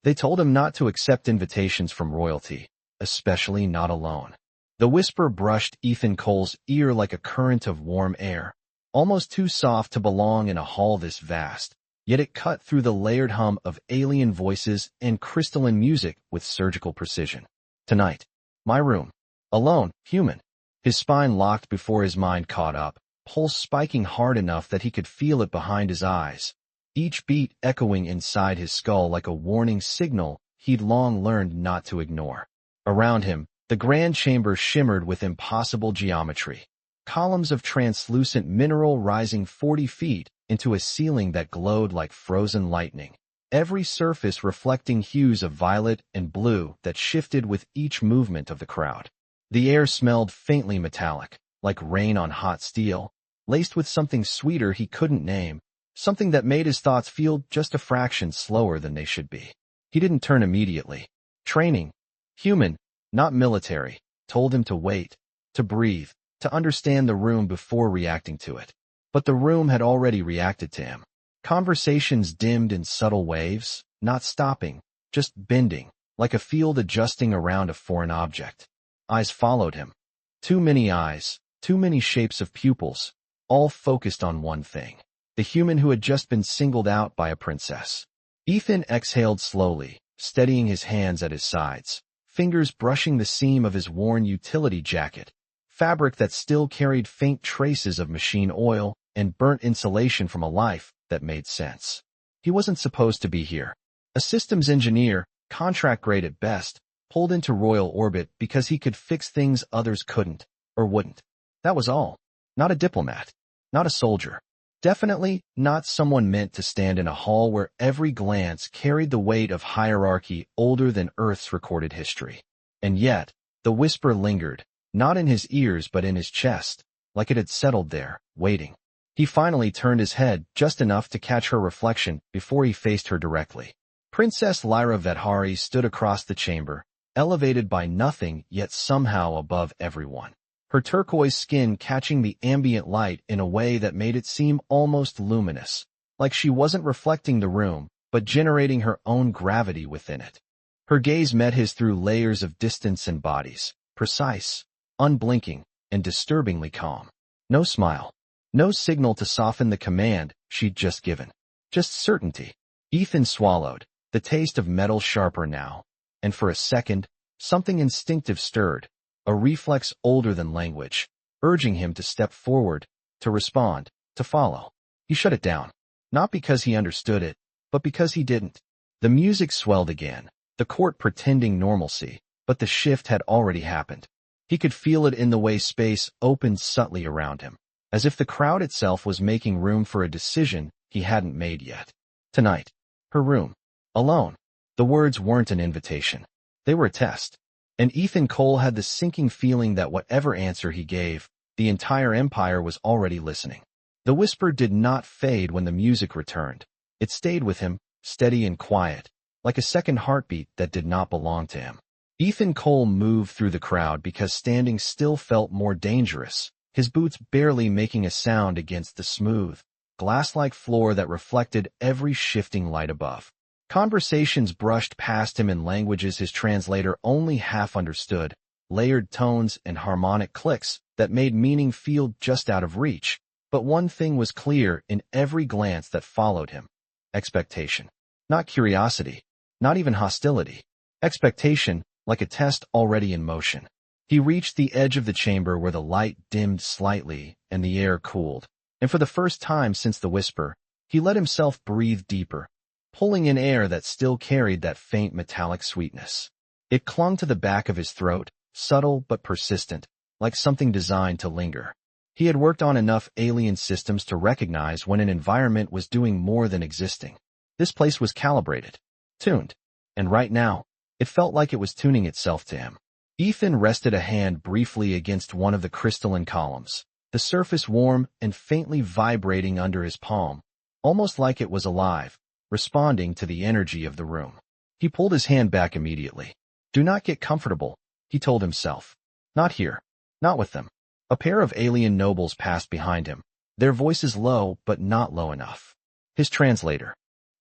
They told him not to accept invitations from royalty, especially not alone. The whisper brushed Ethan Cole's ear like a current of warm air, almost too soft to belong in a hall this vast, yet it cut through the layered hum of alien voices and crystalline music with surgical precision. Tonight. My room. Alone, human. His spine locked before his mind caught up, pulse spiking hard enough that he could feel it behind his eyes, each beat echoing inside his skull like a warning signal he'd long learned not to ignore. Around him, the grand chamber shimmered with impossible geometry, columns of translucent mineral rising 40 feet into a ceiling that glowed like frozen lightning, every surface reflecting hues of violet and blue that shifted with each movement of the crowd. The air smelled faintly metallic, like rain on hot steel, laced with something sweeter he couldn't name, something that made his thoughts feel just a fraction slower than they should be. He didn't turn immediately. Training, human, not military, told him to wait, to breathe, to understand the room before reacting to it. But the room had already reacted to him. Conversations dimmed in subtle waves, not stopping, just bending, like a field adjusting around a foreign object. Eyes followed him. Too many eyes, too many shapes of pupils, all focused on one thing. The human who had just been singled out by a princess. Ethan exhaled slowly, steadying his hands at his sides, fingers brushing the seam of his worn utility jacket, fabric that still carried faint traces of machine oil and burnt insulation from a life that made sense. He wasn't supposed to be here. A systems engineer, contract grade at best, pulled into royal orbit because he could fix things others couldn't, or wouldn't. That was all. Not a diplomat. Not a soldier. Definitely not someone meant to stand in a hall where every glance carried the weight of hierarchy older than Earth's recorded history. And yet, the whisper lingered, not in his ears but in his chest, like it had settled there, waiting. He finally turned his head just enough to catch her reflection before he faced her directly. Princess Lyra Vedhari stood across the chamber, elevated by nothing yet somehow above everyone. Her turquoise skin catching the ambient light in a way that made it seem almost luminous, like she wasn't reflecting the room, but generating her own gravity within it. Her gaze met his through layers of distance and bodies, precise, unblinking, and disturbingly calm. No smile. No signal to soften the command she'd just given. Just certainty. Ethan swallowed, the taste of metal sharper now, and for a second, something instinctive stirred, a reflex older than language, urging him to step forward, to respond, to follow. He shut it down, not because he understood it, but because he didn't. The music swelled again, the court pretending normalcy, but the shift had already happened. He could feel it in the way space opened subtly around him, as if the crowd itself was making room for a decision he hadn't made yet. Tonight. Her room. Alone. The words weren't an invitation. They were a test. And Ethan Cole had the sinking feeling that whatever answer he gave, the entire empire was already listening. The whisper did not fade when the music returned. It stayed with him, steady and quiet, like a second heartbeat that did not belong to him. Ethan Cole moved through the crowd because standing still felt more dangerous, his boots barely making a sound against the smooth, glass-like floor that reflected every shifting light above. Conversations brushed past him in languages his translator only half understood, layered tones and harmonic clicks that made meaning feel just out of reach. But one thing was clear in every glance that followed him. Expectation. Not curiosity. Not even hostility. Expectation, like a test already in motion. He reached the edge of the chamber where the light dimmed slightly and the air cooled, and for the first time since the whisper, he let himself breathe deeper, pulling in air that still carried that faint metallic sweetness. It clung to the back of his throat, subtle but persistent, like something designed to linger. He had worked on enough alien systems to recognize when an environment was doing more than existing. This place was calibrated, tuned, and right now, it felt like it was tuning itself to him. Ethan rested a hand briefly against one of the crystalline columns, the surface warm and faintly vibrating under his palm, almost like it was alive, responding to the energy of the room. He pulled his hand back immediately. Do not get comfortable, he told himself. Not here. Not with them. A pair of alien nobles passed behind him, their voices low but not low enough. His translator.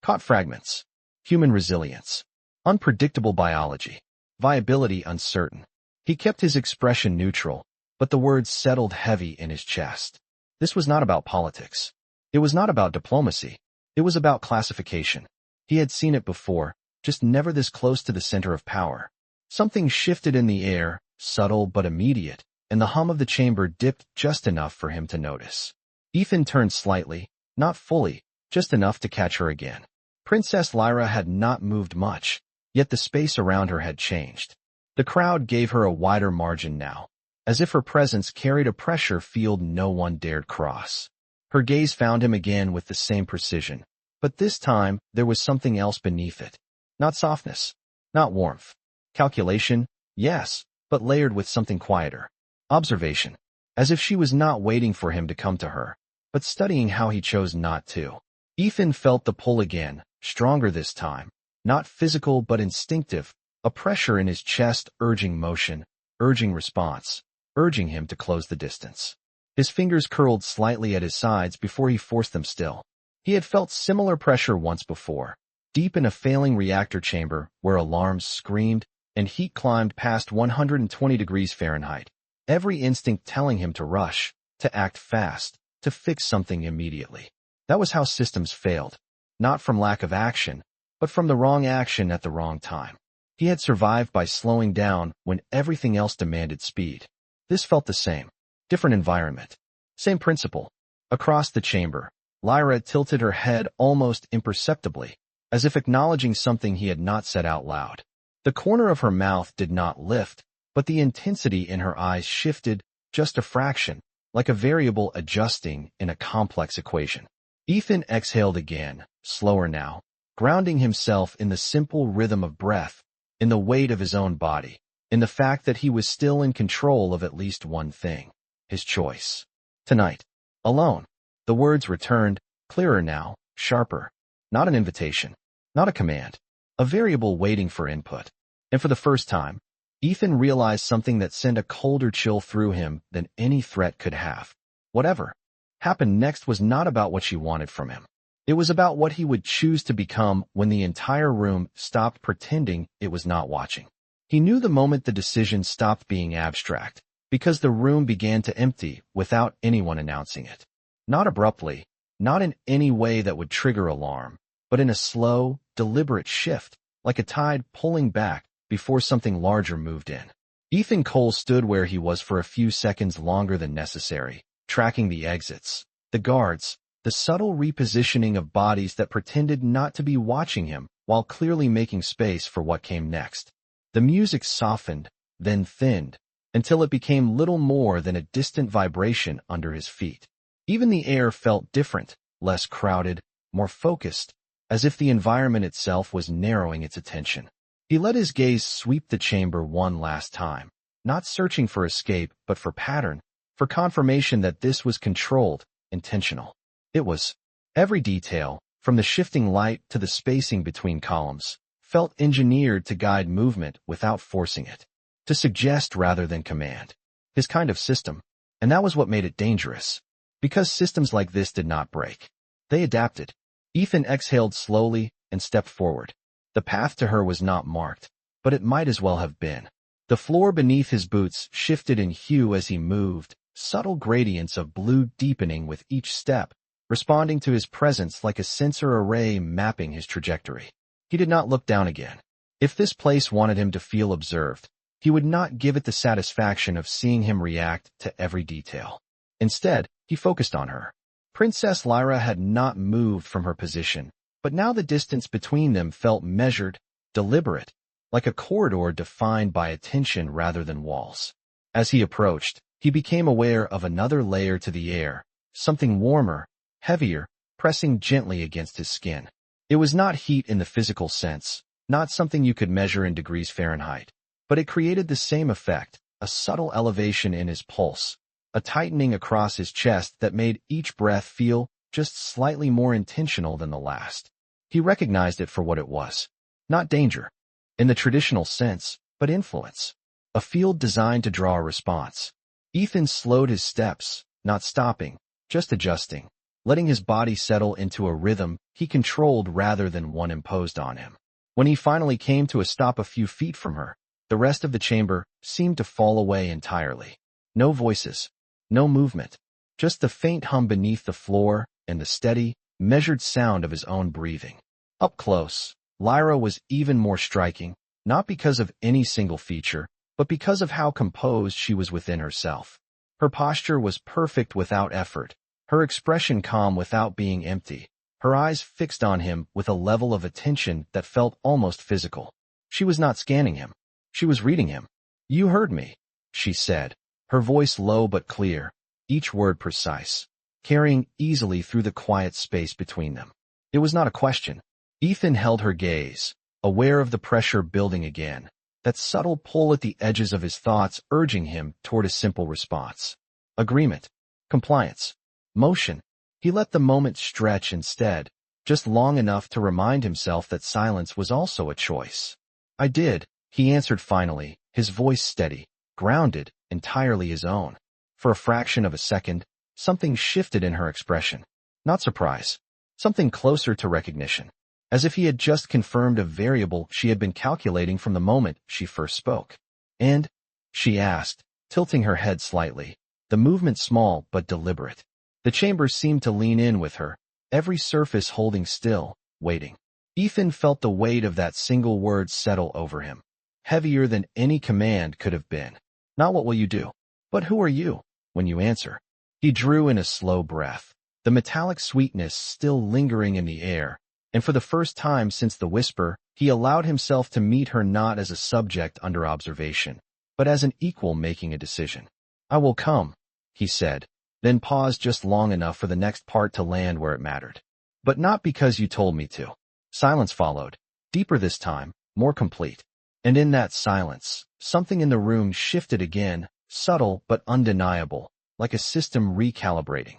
Caught fragments. Human resilience. Unpredictable biology. Viability uncertain. He kept his expression neutral, but the words settled heavy in his chest. This was not about politics. It was not about diplomacy. It was about classification. He had seen it before, just never this close to the center of power. Something shifted in the air, subtle but immediate, and the hum of the chamber dipped just enough for him to notice. Ethan turned slightly, not fully, just enough to catch her again. Princess Lyra had not moved much, yet the space around her had changed. The crowd gave her a wider margin now, as if her presence carried a pressure field no one dared cross. Her gaze found him again with the same precision, but this time there was something else beneath it. Not softness, not warmth. Calculation, yes, but layered with something quieter. Observation, as if she was not waiting for him to come to her, but studying how he chose not to. Ethan felt the pull again, stronger this time, not physical but instinctive, a pressure in his chest urging motion, urging response, urging him to close the distance. His fingers curled slightly at his sides before he forced them still. He had felt similar pressure once before, deep in a failing reactor chamber where alarms screamed and heat climbed past 120 degrees Fahrenheit, every instinct telling him to rush, to act fast, to fix something immediately. That was how systems failed, not from lack of action, but from the wrong action at the wrong time. He had survived by slowing down when everything else demanded speed. This felt the same. Different environment. Same principle. Across the chamber, Lyra tilted her head almost imperceptibly, as if acknowledging something he had not said out loud. The corner of her mouth did not lift, but the intensity in her eyes shifted just a fraction, like a variable adjusting in a complex equation. Ethan exhaled again, slower now, grounding himself in the simple rhythm of breath, in the weight of his own body, in the fact that he was still in control of at least one thing, his choice. Tonight. Alone. The words returned, clearer now, sharper. Not an invitation. Not a command. A variable waiting for input. And for the first time, Ethan realized something that sent a colder chill through him than any threat could have. Whatever happened next was not about what she wanted from him. It was about what he would choose to become when the entire room stopped pretending it was not watching. He knew the moment the decision stopped being abstract, because the room began to empty without anyone announcing it. Not abruptly, not in any way that would trigger alarm, but in a slow, deliberate shift, like a tide pulling back before something larger moved in. Ethan Cole stood where he was for a few seconds longer than necessary, tracking the exits, the guards, the subtle repositioning of bodies that pretended not to be watching him while clearly making space for what came next. The music softened, then thinned, until it became little more than a distant vibration under his feet. Even the air felt different, less crowded, more focused, as if the environment itself was narrowing its attention. He let his gaze sweep the chamber one last time, not searching for escape but for pattern, for confirmation that this was controlled, intentional. It was. Every detail, from the shifting light to the spacing between columns, felt engineered to guide movement without forcing it, to suggest rather than command. His kind of system, and that was what made it dangerous. Because systems like this did not break. They adapted. Ethan exhaled slowly and stepped forward. The path to her was not marked, but it might as well have been. The floor beneath his boots shifted in hue as he moved, subtle gradients of blue deepening with each step, responding to his presence like a sensor array mapping his trajectory. He did not look down again. If this place wanted him to feel observed, he would not give it the satisfaction of seeing him react to every detail. Instead, he focused on her. Princess Lyra had not moved from her position, but now the distance between them felt measured, deliberate, like a corridor defined by attention rather than walls. As he approached, he became aware of another layer to the air, something warmer, heavier, pressing gently against his skin. It was not heat in the physical sense, not something you could measure in degrees Fahrenheit, but it created the same effect, a subtle elevation in his pulse, a tightening across his chest that made each breath feel just slightly more intentional than the last. He recognized it for what it was. Not danger, in the traditional sense, but influence. A field designed to draw a response. Ethan slowed his steps, not stopping, just adjusting, letting his body settle into a rhythm he controlled rather than one imposed on him. When he finally came to a stop a few feet from her, the rest of the chamber seemed to fall away entirely. No voices, no movement, just the faint hum beneath the floor and the steady, measured sound of his own breathing. Up close, Lyra was even more striking, not because of any single feature, but because of how composed she was within herself. Her posture was perfect without effort, her expression calm without being empty, her eyes fixed on him with a level of attention that felt almost physical. She was not scanning him. She was reading him. "You heard me," she said, her voice low but clear, each word precise, carrying easily through the quiet space between them. It was not a question. Ethan held her gaze, aware of the pressure building again, that subtle pull at the edges of his thoughts urging him toward a simple response. Agreement. Compliance. Motion. He let the moment stretch instead, just long enough to remind himself that silence was also a choice. "I did," he answered finally, his voice steady, grounded, entirely his own. For a fraction of a second, something shifted in her expression. Not surprise. Something closer to recognition. As if he had just confirmed a variable she had been calculating from the moment she first spoke. "And?" she asked, tilting her head slightly, the movement small but deliberate. The chamber seemed to lean in with her, every surface holding still, waiting. Ethan felt the weight of that single word settle over him, heavier than any command could have been. Not "what will you do?" but "who are you?" when you answer. He drew in a slow breath, the metallic sweetness still lingering in the air, and for the first time since the whisper, he allowed himself to meet her not as a subject under observation, but as an equal making a decision. "I will come," he said, then paused just long enough for the next part to land where it mattered. "But not because you told me to." Silence followed, deeper this time, more complete. And in that silence, something in the room shifted again, subtle but undeniable, like a system recalibrating.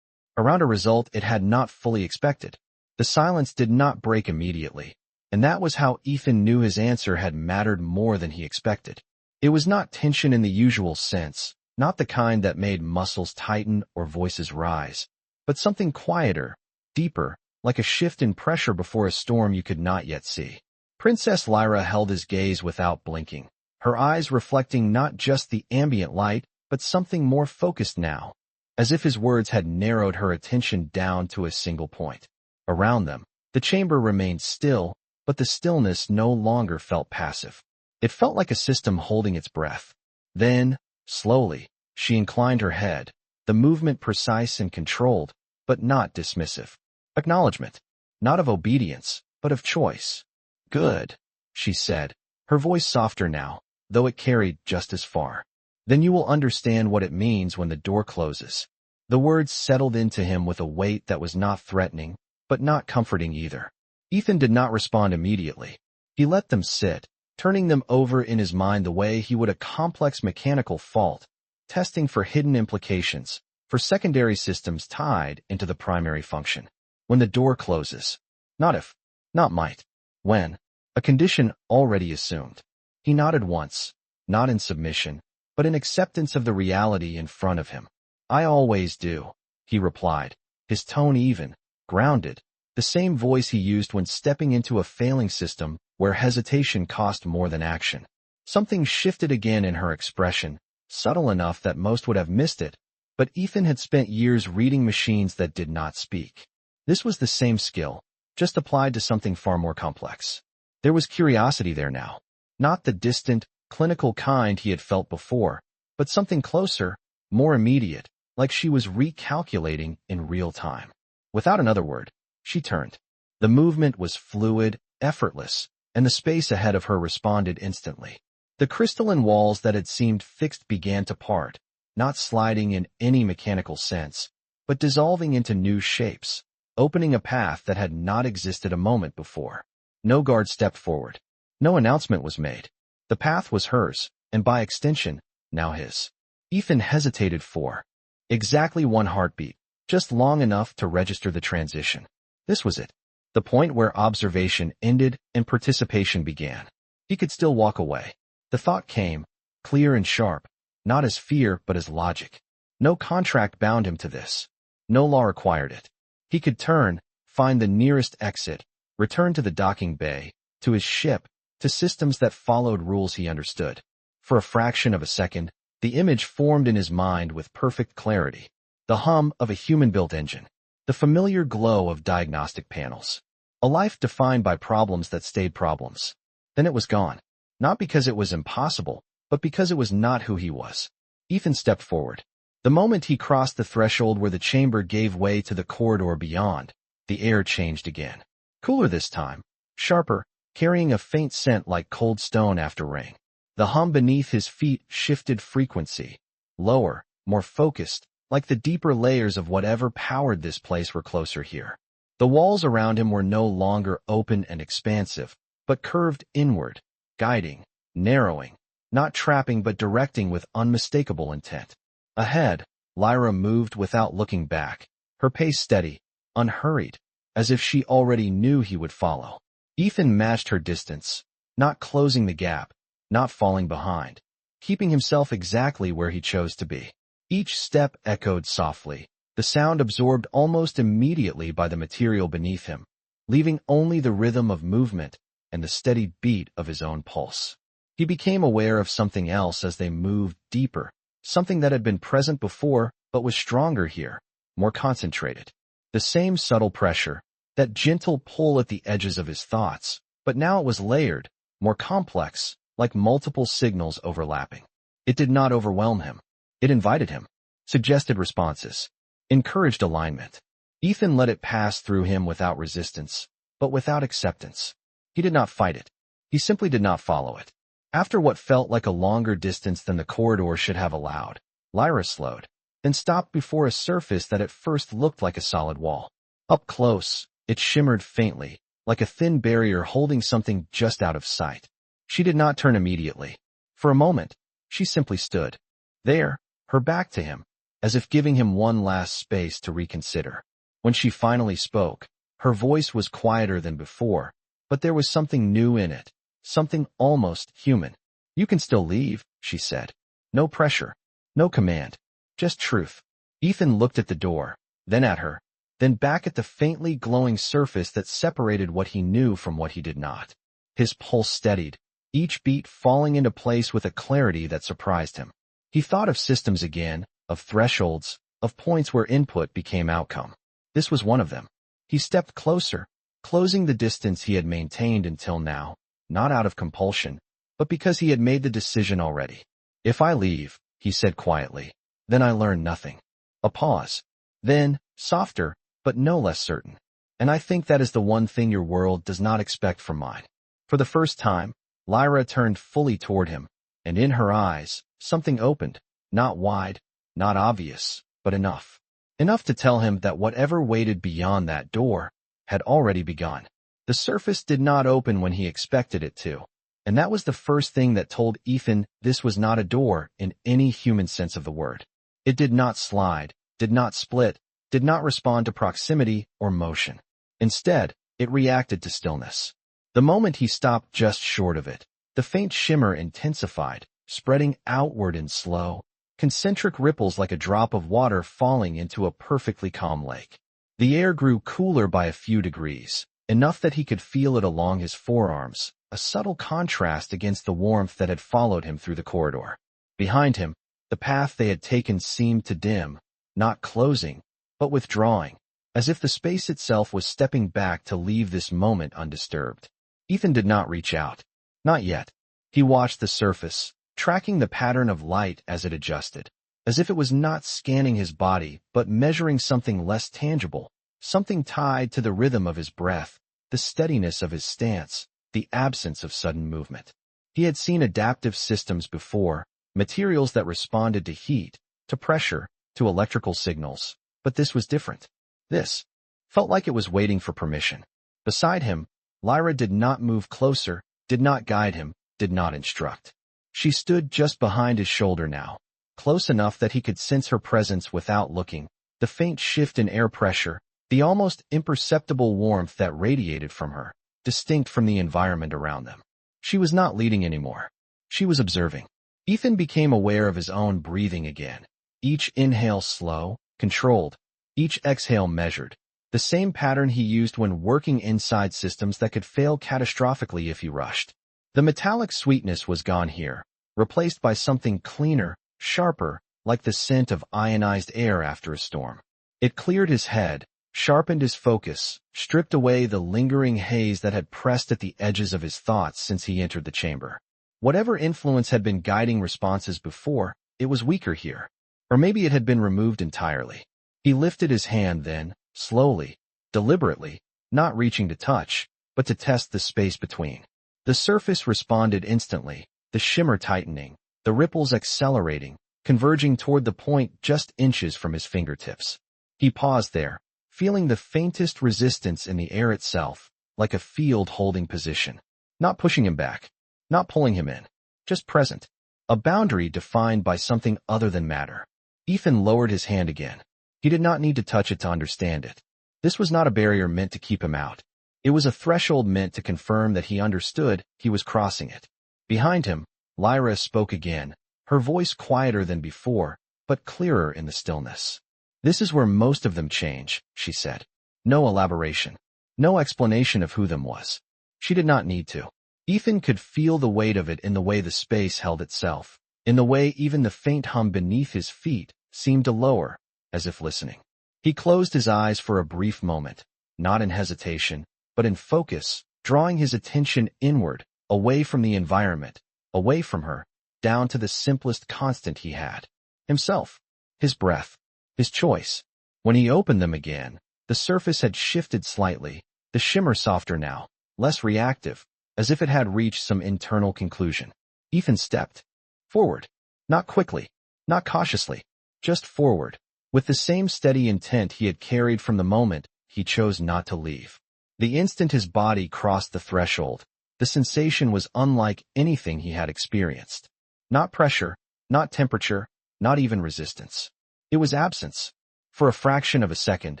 Around a result it had not fully expected. The silence did not break immediately, and that was how Ethan knew his answer had mattered more than he expected. It was not tension in the usual sense, not the kind that made muscles tighten or voices rise, but something quieter, deeper, like a shift in pressure before a storm you could not yet see. Princess Lyra held his gaze without blinking, her eyes reflecting not just the ambient light, but something more focused now, as if his words had narrowed her attention down to a single point. Around them, the chamber remained still, but the stillness no longer felt passive. It felt like a system holding its breath. Then, slowly, she inclined her head, the movement precise and controlled, but not dismissive. Acknowledgement, not of obedience, but of choice. "Good," she said, her voice softer now, though it carried just as far. "Then you will understand what it means when the door closes." The words settled into him with a weight that was not threatening, but not comforting either. Ethan did not respond immediately. He let them sit, turning them over in his mind the way he would a complex mechanical fault, testing for hidden implications, for secondary systems tied into the primary function. When the door closes. Not if, not might. When. A condition already assumed. He nodded once, not in submission, but in acceptance of the reality in front of him. "I always do," he replied, his tone even, grounded, the same voice he used when stepping into a failing system where hesitation cost more than action. Something shifted again in her expression, subtle enough that most would have missed it, but Ethan had spent years reading machines that did not speak. This was the same skill, just applied to something far more complex. There was curiosity there now, not the distant, clinical kind he had felt before, but something closer, more immediate, like she was recalculating in real time. Without another word, she turned. The movement was fluid, effortless, and the space ahead of her responded instantly. The crystalline walls that had seemed fixed began to part, not sliding in any mechanical sense, but dissolving into new shapes, opening a path that had not existed a moment before. No guard stepped forward. No announcement was made. The path was hers, and by extension, now his. Ethan hesitated for exactly one heartbeat, just long enough to register the transition. This was it. The point where observation ended and participation began. He could still walk away. The thought came, clear and sharp, not as fear but as logic. No contract bound him to this. No law required it. He could turn, find the nearest exit, return to the docking bay, to his ship, to systems that followed rules he understood. For a fraction of a second, the image formed in his mind with perfect clarity. The hum of a human-built engine. The familiar glow of diagnostic panels. A life defined by problems that stayed problems. Then it was gone. Not because it was impossible, but because it was not who he was. Ethan stepped forward. The moment he crossed the threshold where the chamber gave way to the corridor beyond, the air changed again. Cooler this time. Sharper, carrying a faint scent like cold stone after rain. The hum beneath his feet shifted frequency. Lower, more focused, like the deeper layers of whatever powered this place were closer here. The walls around him were no longer open and expansive, but curved inward, guiding, narrowing, not trapping but directing with unmistakable intent. Ahead, Lyra moved without looking back, her pace steady, unhurried, as if she already knew he would follow. Ethan matched her distance, not closing the gap, not falling behind, keeping himself exactly where he chose to be. Each step echoed softly, the sound absorbed almost immediately by the material beneath him, leaving only the rhythm of movement and the steady beat of his own pulse. He became aware of something else as they moved deeper, something that had been present before but was stronger here, more concentrated. The same subtle pressure, that gentle pull at the edges of his thoughts, but now it was layered, more complex, like multiple signals overlapping. It did not overwhelm him. It invited him, suggested responses, encouraged alignment. Ethan let it pass through him without resistance, but without acceptance. He did not fight it. He simply did not follow it. After what felt like a longer distance than the corridor should have allowed, Lyra slowed, then stopped before a surface that at first looked like a solid wall. Up close, it shimmered faintly, like a thin barrier holding something just out of sight. She did not turn immediately. For a moment, she simply stood there, her back to him, as if giving him one last space to reconsider. When she finally spoke, her voice was quieter than before, but there was something new in it, something almost human. "You can still leave," she said. No pressure, no command, just truth. Ethan looked at the door, then at her, then back at the faintly glowing surface that separated what he knew from what he did not. His pulse steadied, each beat falling into place with a clarity that surprised him. He thought of systems again, of thresholds, of points where input became outcome. This was one of them. He stepped closer, closing the distance he had maintained until now, not out of compulsion, but because he had made the decision already. "If I leave," he said quietly, "then I learn nothing." A pause. Then, softer, but no less certain. "And I think that is the one thing your world does not expect from mine." For the first time, Lyra turned fully toward him, and in her eyes, something opened, not wide, not obvious, but enough. Enough to tell him that whatever waited beyond that door had already begun. The surface did not open when he expected it to, and that was the first thing that told Ethan this was not a door in any human sense of the word. It did not slide, did not split, did not respond to proximity or motion. Instead, it reacted to stillness. The moment he stopped just short of it, the faint shimmer intensified, spreading outward in slow, concentric ripples like a drop of water falling into a perfectly calm lake. The air grew cooler by a few degrees, enough that he could feel it along his forearms, a subtle contrast against the warmth that had followed him through the corridor. Behind him, the path they had taken seemed to dim, not closing, but withdrawing, as if the space itself was stepping back to leave this moment undisturbed. Ethan did not reach out. Not yet. He watched the surface, tracking the pattern of light as it adjusted, as if it was not scanning his body but measuring something less tangible, something tied to the rhythm of his breath, the steadiness of his stance, the absence of sudden movement. He had seen adaptive systems before, materials that responded to heat, to pressure, to electrical signals, but this was different. This felt like it was waiting for permission. Beside him, Lyra did not move closer, did not guide him, did not instruct. She stood just behind his shoulder now, close enough that he could sense her presence without looking, the faint shift in air pressure, the almost imperceptible warmth that radiated from her, distinct from the environment around them. She was not leading anymore. She was observing. Ethan became aware of his own breathing again, each inhale slow, controlled, each exhale measured, the same pattern he used when working inside systems that could fail catastrophically if he rushed. The metallic sweetness was gone here, replaced by something cleaner, sharper, like the scent of ionized air after a storm. It cleared his head, sharpened his focus, stripped away the lingering haze that had pressed at the edges of his thoughts since he entered the chamber. Whatever influence had been guiding responses before, it was weaker here. Or maybe it had been removed entirely. He lifted his hand then, slowly, deliberately, not reaching to touch, but to test the space between. The surface responded instantly, the shimmer tightening, the ripples accelerating, converging toward the point just inches from his fingertips. He paused there, feeling the faintest resistance in the air itself, like a field holding position. Not pushing him back, not pulling him in, just present. A boundary defined by something other than matter. Ethan lowered his hand again. He did not need to touch it to understand it. This was not a barrier meant to keep him out. It was a threshold meant to confirm that he understood he was crossing it. Behind him, Lyra spoke again, her voice quieter than before, but clearer in the stillness. "This is where most of them change," she said. No elaboration. No explanation of who them was. She did not need to. Ethan could feel the weight of it in the way the space held itself, in the way even the faint hum beneath his feet seemed to lower, as if listening. He closed his eyes for a brief moment, not in hesitation, but in focus, drawing his attention inward, away from the environment, away from her, down to the simplest constant he had. Himself. His breath. His choice. When he opened them again, the surface had shifted slightly, the shimmer softer now, less reactive, as if it had reached some internal conclusion. Ethan stepped forward. Not quickly, not cautiously, just forward, with the same steady intent he had carried from the moment he chose not to leave. The instant his body crossed the threshold, the sensation was unlike anything he had experienced. Not pressure, not temperature, not even resistance. It was absence. For a fraction of a second,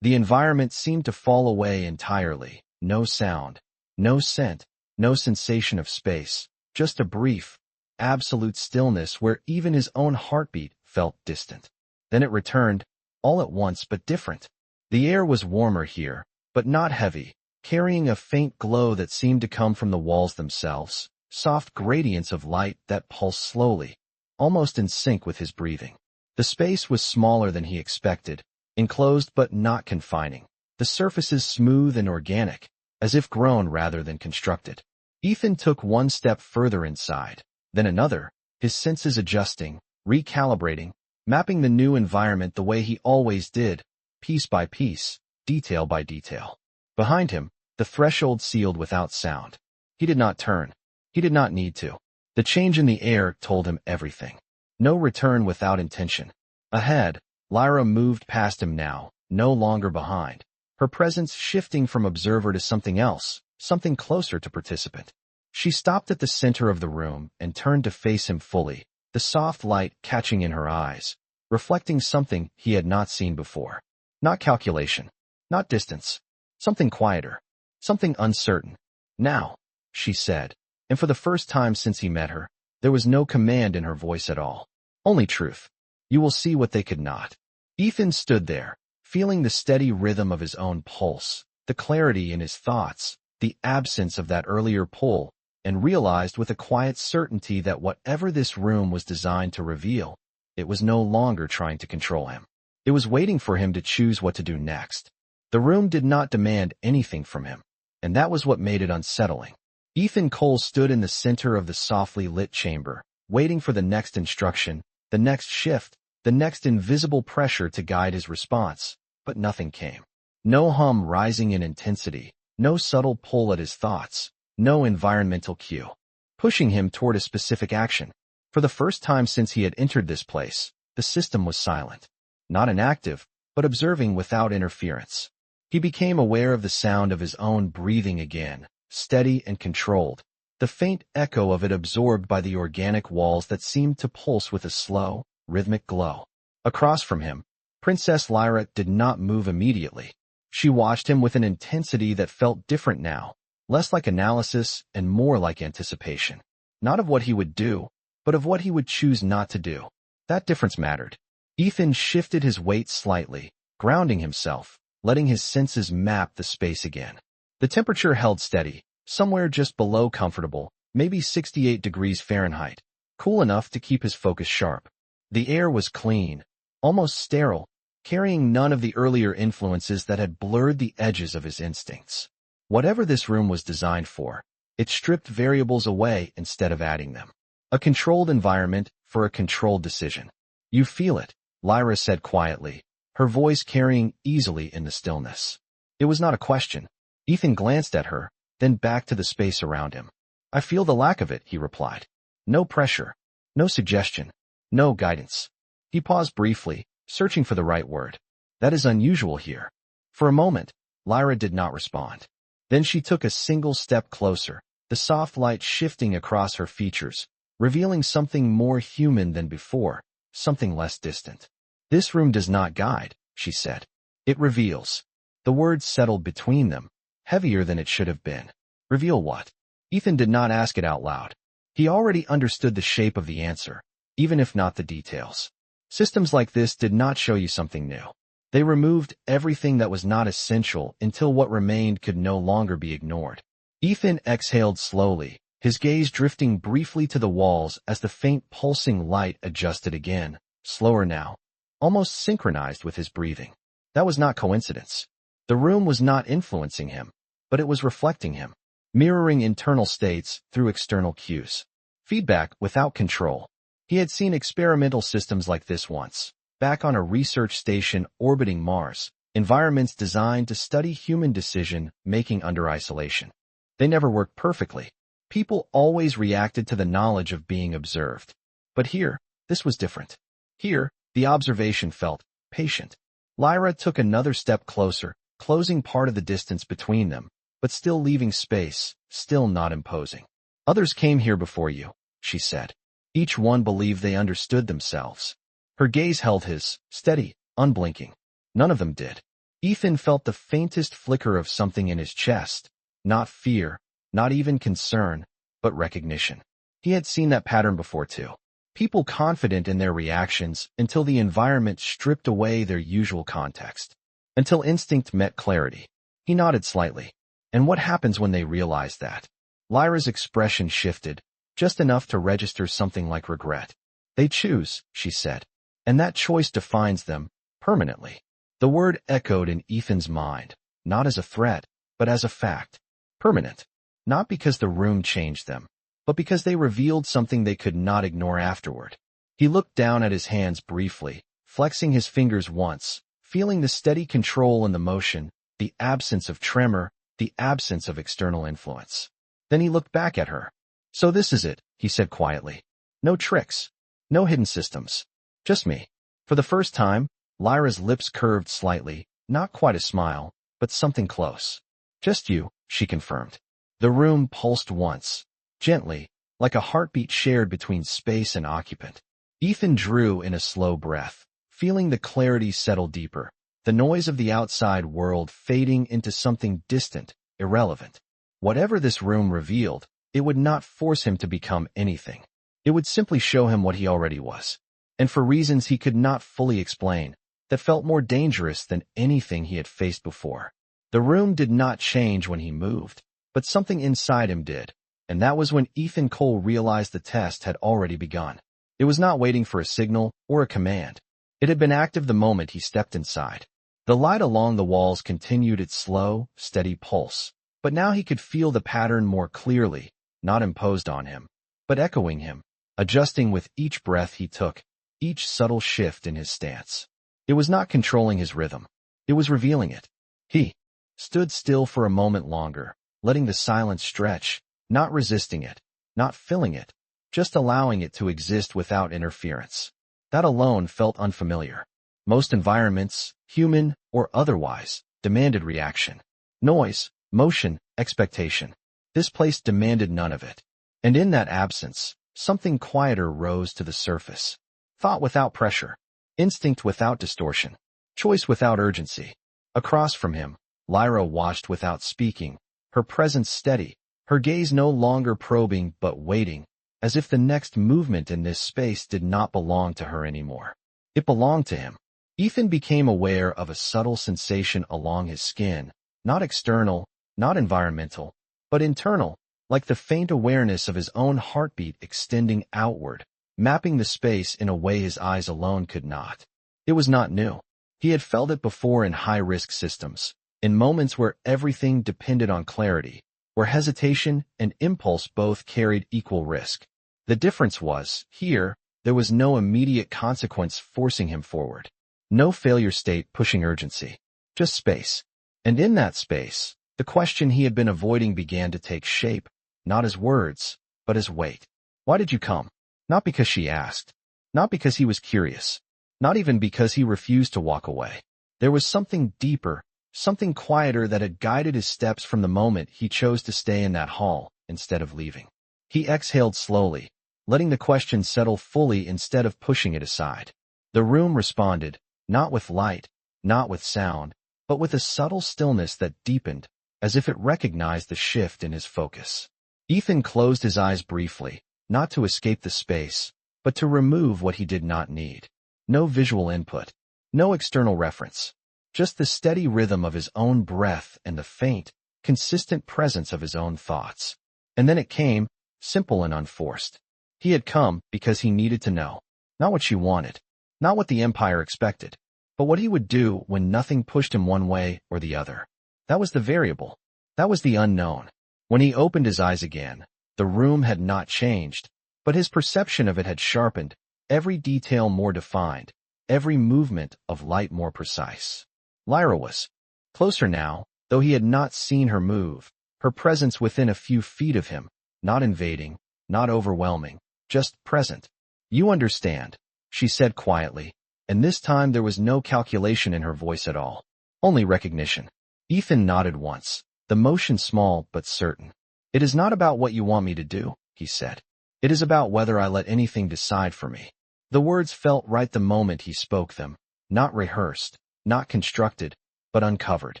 the environment seemed to fall away entirely. No sound, no scent, no sensation of space, just a brief, absolute stillness where even his own heartbeat felt distant. Then it returned, all at once but different. The air was warmer here, but not heavy, carrying a faint glow that seemed to come from the walls themselves, soft gradients of light that pulsed slowly, almost in sync with his breathing. The space was smaller than he expected, enclosed but not confining, the surfaces smooth and organic, as if grown rather than constructed. Ethan took one step further inside, then another, his senses adjusting, recalibrating, mapping the new environment the way he always did, piece by piece, detail by detail. Behind him, the threshold sealed without sound. He did not turn. He did not need to. The change in the air told him everything. No return without intention. Ahead, Lyra moved past him now, no longer behind, her presence shifting from observer to something else, something closer to participant. She stopped at the center of the room and turned to face him fully, the soft light catching in her eyes, reflecting something he had not seen before. Not calculation, not distance, something quieter, something uncertain. "Now," she said, and for the first time since he met her, there was no command in her voice at all. Only truth. "You will see what they could not." Ethan stood there, feeling the steady rhythm of his own pulse, the clarity in his thoughts, the absence of that earlier pull, and realized with a quiet certainty that whatever this room was designed to reveal, it was no longer trying to control him. It was waiting for him to choose what to do next. The room did not demand anything from him, and that was what made it unsettling. Ethan Cole stood in the center of the softly lit chamber, waiting for the next instruction, the next shift, the next invisible pressure to guide his response, but nothing came. No hum rising in intensity, no subtle pull at his thoughts, no environmental cue, pushing him toward a specific action. For the first time since he had entered this place, the system was silent. Not inactive, but observing without interference. He became aware of the sound of his own breathing again, steady and controlled, the faint echo of it absorbed by the organic walls that seemed to pulse with a slow, rhythmic glow. Across from him, Princess Lyra did not move immediately. She watched him with an intensity that felt different now, less like analysis and more like anticipation. Not of what he would do, but of what he would choose not to do. That difference mattered. Ethan shifted his weight slightly, grounding himself, letting his senses map the space again. The temperature held steady, somewhere just below comfortable, maybe 68 degrees Fahrenheit, cool enough to keep his focus sharp. The air was clean, almost sterile, carrying none of the earlier influences that had blurred the edges of his instincts. Whatever this room was designed for, it stripped variables away instead of adding them. A controlled environment for a controlled decision. You feel it, Lyra said quietly, her voice carrying easily in the stillness. It was not a question. Ethan glanced at her, then back to the space around him. I feel the lack of it, he replied. No pressure, no suggestion, no guidance. He paused briefly, searching for the right word. That is unusual here. For a moment, Lyra did not respond. Then she took a single step closer, the soft light shifting across her features, revealing something more human than before, something less distant. This room does not guide, she said. It reveals. The words settled between them, heavier than it should have been. Reveal what? Ethan did not ask it out loud. He already understood the shape of the answer, even if not the details. Systems like this did not show you something new. They removed everything that was not essential until what remained could no longer be ignored. Ethan exhaled slowly, his gaze drifting briefly to the walls as the faint pulsing light adjusted again, slower now, almost synchronized with his breathing. That was not coincidence. The room was not influencing him, but it was reflecting him, mirroring internal states through external cues. Feedback without control. He had seen experimental systems like this once, back on a research station orbiting Mars, environments designed to study human decision-making under isolation. They never worked perfectly. People always reacted to the knowledge of being observed. But here, this was different. Here, the observation felt patient. Lyra took another step closer, closing part of the distance between them, but still leaving space, still not imposing. Others came here before you, she said. Each one believed they understood themselves. Her gaze held his, steady, unblinking. None of them did. Ethan felt the faintest flicker of something in his chest, not fear, not even concern, but recognition. He had seen that pattern before too. People confident in their reactions until the environment stripped away their usual context. Until instinct met clarity. He nodded slightly. And what happens when they realize that? Lyra's expression shifted, just enough to register something like regret. They choose, she said. And that choice defines them, permanently. The word echoed in Ethan's mind, not as a threat, but as a fact. Permanent. Not because the room changed them, but because they revealed something they could not ignore afterward. He looked down at his hands briefly, flexing his fingers once, feeling the steady control and the motion, the absence of tremor, the absence of external influence. Then he looked back at her. So this is it, he said quietly. No tricks. No hidden systems. Just me. For the first time, Lyra's lips curved slightly, not quite a smile, but something close. Just you, she confirmed. The room pulsed once, gently, like a heartbeat shared between space and occupant. Ethan drew in a slow breath, feeling the clarity settle deeper, the noise of the outside world fading into something distant, irrelevant. Whatever this room revealed, it would not force him to become anything. It would simply show him what he already was. And for reasons he could not fully explain, that felt more dangerous than anything he had faced before. The room did not change when he moved, but something inside him did, and that was when Ethan Cole realized the test had already begun. It was not waiting for a signal or a command. It had been active the moment he stepped inside. The light along the walls continued its slow, steady pulse, but now he could feel the pattern more clearly, not imposed on him, but echoing him, adjusting with each breath he took, each subtle shift in his stance. It was not controlling his rhythm. It was revealing it. He stood still for a moment longer, letting the silence stretch, not resisting it, not filling it, just allowing it to exist without interference. That alone felt unfamiliar. Most environments, human or otherwise, demanded reaction. Noise, motion, expectation. This place demanded none of it. And in that absence, something quieter rose to the surface. Thought without pressure. Instinct without distortion. Choice without urgency. Across from him, Lyra watched without speaking, her presence steady, her gaze no longer probing but waiting, as if the next movement in this space did not belong to her anymore. It belonged to him. Ethan became aware of a subtle sensation along his skin, not external, not environmental, but internal, like the faint awareness of his own heartbeat extending outward, mapping the space in a way his eyes alone could not. It was not new. He had felt it before in high-risk systems, in moments where everything depended on clarity, where hesitation and impulse both carried equal risk. The difference was, here, there was no immediate consequence forcing him forward. No failure state pushing urgency. Just space. And in that space, the question he had been avoiding began to take shape, not as words, but as weight. Why did you come? Not because she asked. Not because he was curious. Not even because he refused to walk away. There was something deeper, something quieter that had guided his steps from the moment he chose to stay in that hall instead of leaving. He exhaled slowly, letting the question settle fully instead of pushing it aside. The room responded, not with light, not with sound, but with a subtle stillness that deepened, as if it recognized the shift in his focus. Ethan closed his eyes briefly, not to escape the space, but to remove what he did not need. No visual input, no external reference, just the steady rhythm of his own breath and the faint, consistent presence of his own thoughts. And then it came, simple and unforced. He had come because he needed to know, not what she wanted, not what the Empire expected, but what he would do when nothing pushed him one way or the other. That was the variable. That was the unknown. When he opened his eyes again, the room had not changed, but his perception of it had sharpened, every detail more defined, every movement of light more precise. Lyra was closer now, though he had not seen her move, her presence within a few feet of him, not invading, not overwhelming, just present. You understand, she said quietly, and this time there was no calculation in her voice at all, only recognition. Ethan nodded once, the motion small but certain. It is not about what you want me to do, he said. It is about whether I let anything decide for me. The words felt right the moment he spoke them, not rehearsed, not constructed, but uncovered.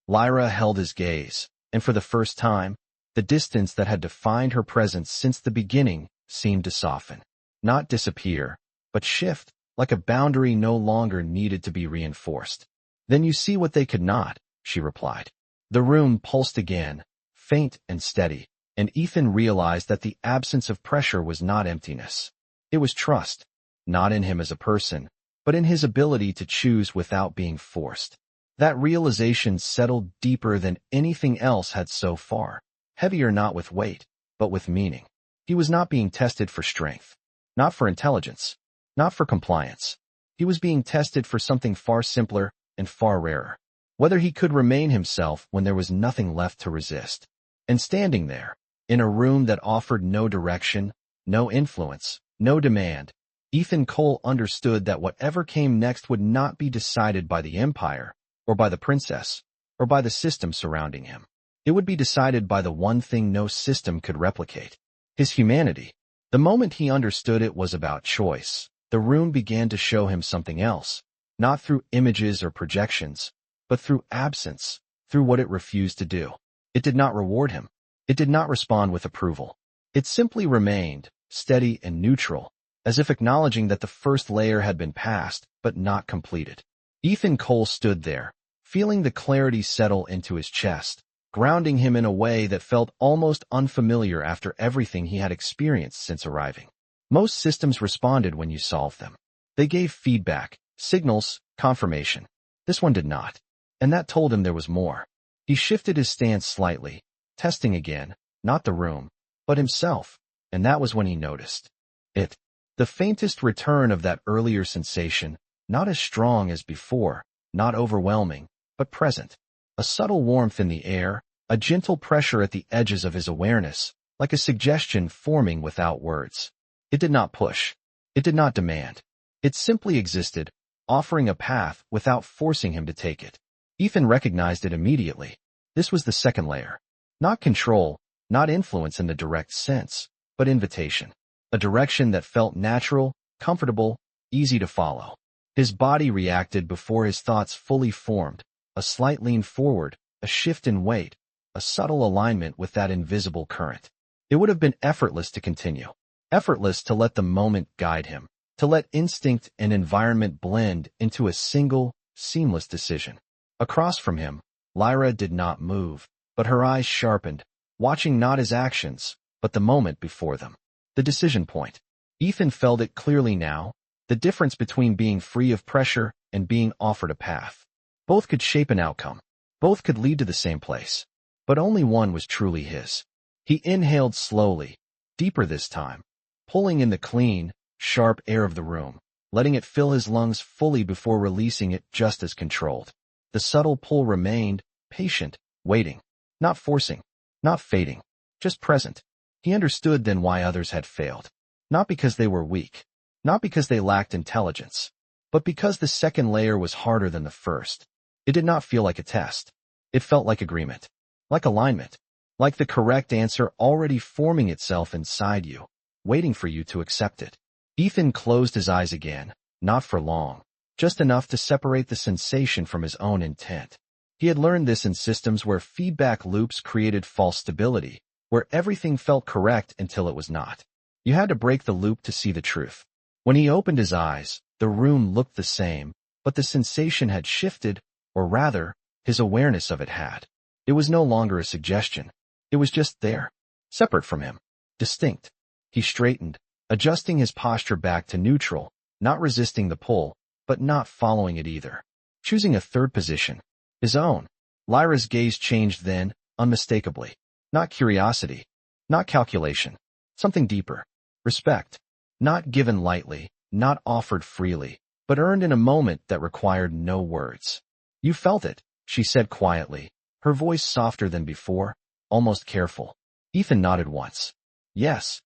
Lyra held his gaze, and for the first time, the distance that had defined her presence since the beginning seemed to soften. Not disappear, but shift, like a boundary no longer needed to be reinforced. Then you see what they could not, she replied. The room pulsed again, faint and steady, and Ethan realized that the absence of pressure was not emptiness. It was trust, not in him as a person, but in his ability to choose without being forced. That realization settled deeper than anything else had so far, heavier not with weight, but with meaning. He was not being tested for strength, not for intelligence, not for compliance. He was being tested for something far simpler and far rarer. Whether he could remain himself when there was nothing left to resist. And standing there, in a room that offered no direction, no influence, no demand, Ethan Cole understood that whatever came next would not be decided by the Empire, or by the princess, or by the system surrounding him. It would be decided by the one thing no system could replicate, his humanity. The moment he understood it was about choice, the room began to show him something else, not through images or projections, but through absence, through what it refused to do. It did not reward him. It did not respond with approval. It simply remained, steady and neutral, as if acknowledging that the first layer had been passed, but not completed. Ethan Cole stood there, feeling the clarity settle into his chest, grounding him in a way that felt almost unfamiliar after everything he had experienced since arriving. Most systems responded when you solved them. They gave feedback, signals, confirmation. This one did not. And that told him there was more. He shifted his stance slightly, testing again, not the room, but himself, and that was when he noticed it. The faintest return of that earlier sensation, not as strong as before, not overwhelming, but present. A subtle warmth in the air, a gentle pressure at the edges of his awareness, like a suggestion forming without words. It did not push. It did not demand. It simply existed, offering a path without forcing him to take it. Ethan recognized it immediately. This was the second layer. Not control, not influence in the direct sense, but invitation. A direction that felt natural, comfortable, easy to follow. His body reacted before his thoughts fully formed, a slight lean forward, a shift in weight, a subtle alignment with that invisible current. It would have been effortless to continue, effortless to let the moment guide him. to let instinct and environment blend into a single, seamless decision. Across from him, Lyra did not move, but her eyes sharpened, watching not his actions, but the moment before them. The decision point. Ethan felt it clearly now, the difference between being free of pressure and being offered a path. Both could shape an outcome. Both could lead to the same place. But only one was truly his. He inhaled slowly, deeper this time, pulling in the clean, sharp air of the room, letting it fill his lungs fully before releasing it just as controlled. The subtle pull remained, patient, waiting, not forcing, not fading, just present. He understood then why others had failed. Not because they were weak, not because they lacked intelligence, but because the second layer was harder than the first. It did not feel like a test. It felt like agreement, like alignment, like the correct answer already forming itself inside you, waiting for you to accept it. Ethan closed his eyes again, not for long, just enough to separate the sensation from his own intent. He had learned this in systems where feedback loops created false stability, where everything felt correct until it was not. You had to break the loop to see the truth. When he opened his eyes, the room looked the same, but the sensation had shifted, or rather, his awareness of it had. It was no longer a suggestion. It was just there, separate from him, distinct. He straightened, adjusting his posture back to neutral, not resisting the pull, but not following it either. Choosing a third position, his own. Lyra's gaze changed then, unmistakably. Not curiosity, not calculation, something deeper. Respect. Not given lightly, not offered freely, but earned in a moment that required no words. You felt it, she said quietly, her voice softer than before, almost careful. Ethan nodded once. Yes.